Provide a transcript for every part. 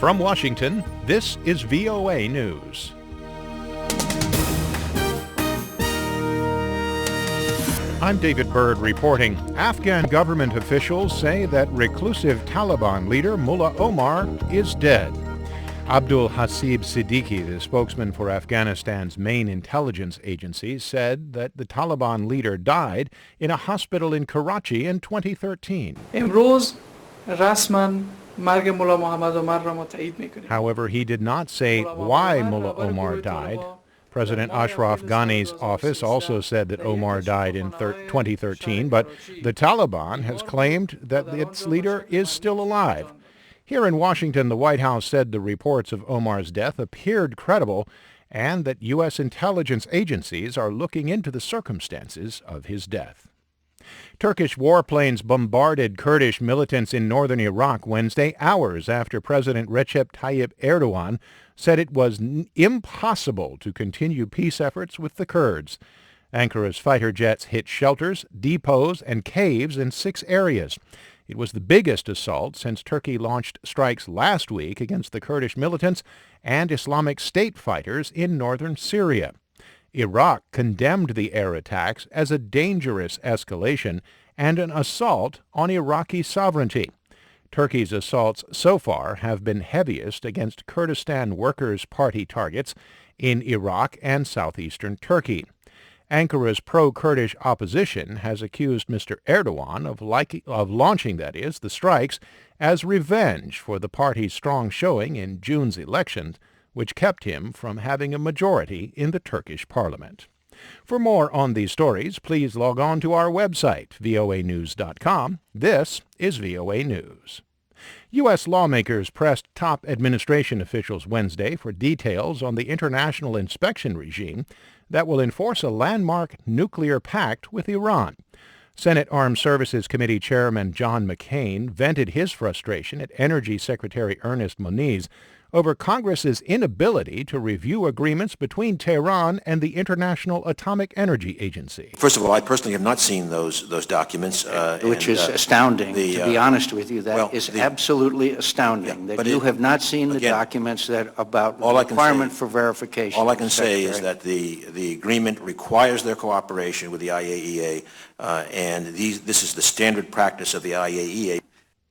From Washington, this is VOA News. I'm David Byrd reporting. Afghan government officials say that reclusive Taliban leader Mullah Omar is dead. Abdul Hassib Seddiqi, the spokesman for Afghanistan's main intelligence agency, said that the Taliban leader died in a hospital in Karachi in 2013. However, he did not say why Mullah Omar died. President Ashraf Ghani's office also said that Omar died in 2013, but the Taliban has claimed that its leader is still alive. Here in Washington, the White House said the reports of Omar's death appeared credible and that U.S. intelligence agencies are looking into the circumstances of his death. Turkish warplanes bombarded Kurdish militants in northern Iraq Wednesday, hours after President Recep Tayyip Erdogan said it was impossible to continue peace efforts with the Kurds. Ankara's fighter jets hit shelters, depots, and caves in 6 areas. It was the biggest assault since Turkey launched strikes last week against the Kurdish militants and Islamic State fighters in northern Syria. Iraq condemned the air attacks as a dangerous escalation and an assault on Iraqi sovereignty. Turkey's assaults so far have been heaviest against Kurdistan Workers' Party targets in Iraq and southeastern Turkey. Ankara's pro-Kurdish opposition has accused Mr. Erdogan of launching the strikes as revenge for the party's strong showing in June's elections, which kept him from having a majority in the Turkish parliament. For more on these stories, please log on to our website, voanews.com. This is VOA News. U.S. lawmakers pressed top administration officials Wednesday for details on the international inspection regime that will enforce a landmark nuclear pact with Iran. Senate Armed Services Committee Chairman John McCain vented his frustration at Energy Secretary Ernest Moniz over Congress's inability to review agreements between Tehran and the International Atomic Energy Agency. First of all, I personally have not seen those documents. Which is astounding, to be honest with you. That is absolutely astounding, that you have not seen the documents that about the requirement for verification. All I can say is that the agreement requires their cooperation with the IAEA, and this is the standard practice of the IAEA.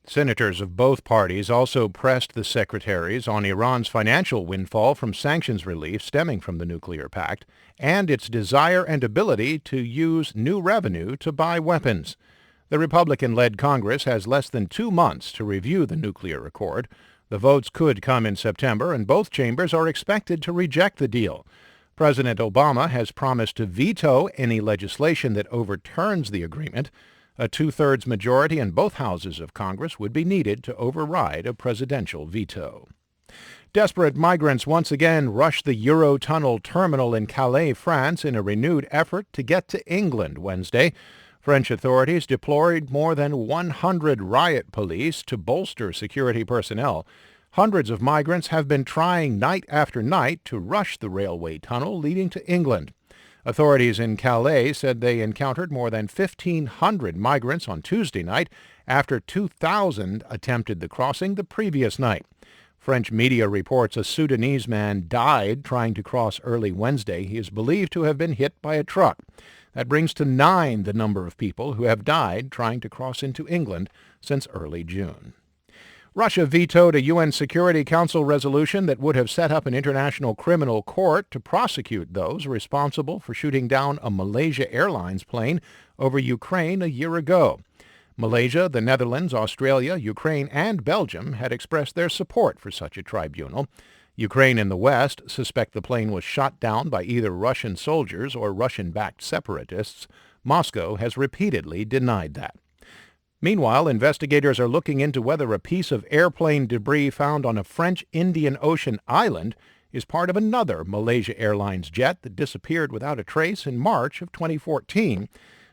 Senators of both parties also pressed the secretaries on Iran's financial windfall from sanctions relief stemming from the nuclear pact and its desire and ability to use new revenue to buy weapons. The Republican-led Congress has less than 2 months to review the nuclear accord. The votes could come in September, and both chambers are expected to reject the deal. President Obama has promised to veto any legislation that overturns the agreement. A 2/3 majority in both houses of Congress would be needed to override a presidential veto. Desperate migrants once again rushed the Eurotunnel terminal in Calais, France, in a renewed effort to get to England Wednesday. French authorities deployed more than 100 riot police to bolster security personnel. Hundreds of migrants have been trying night after night to rush the railway tunnel leading to England. Authorities in Calais said they encountered more than 1,500 migrants on Tuesday night after 2,000 attempted the crossing the previous night. French media reports a Sudanese man died trying to cross early Wednesday. He is believed to have been hit by a truck. That brings to 9 the number of people who have died trying to cross into England since early June. Russia vetoed a UN Security Council resolution that would have set up an international criminal court to prosecute those responsible for shooting down a Malaysia Airlines plane over Ukraine a year ago. Malaysia, the Netherlands, Australia, Ukraine, and Belgium had expressed their support for such a tribunal. Ukraine and the West suspect the plane was shot down by either Russian soldiers or Russian-backed separatists. Moscow has repeatedly denied that. Meanwhile, investigators are looking into whether a piece of airplane debris found on a French Indian Ocean island is part of another Malaysia Airlines jet that disappeared without a trace in March of 2014.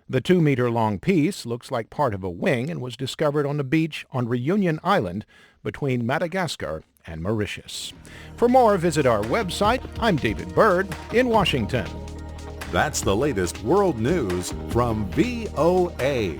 The 2-meter-long piece looks like part of a wing and was discovered on a beach on Reunion Island between Madagascar and Mauritius. For more, visit our website. I'm David Byrd in Washington. That's the latest world news from VOA.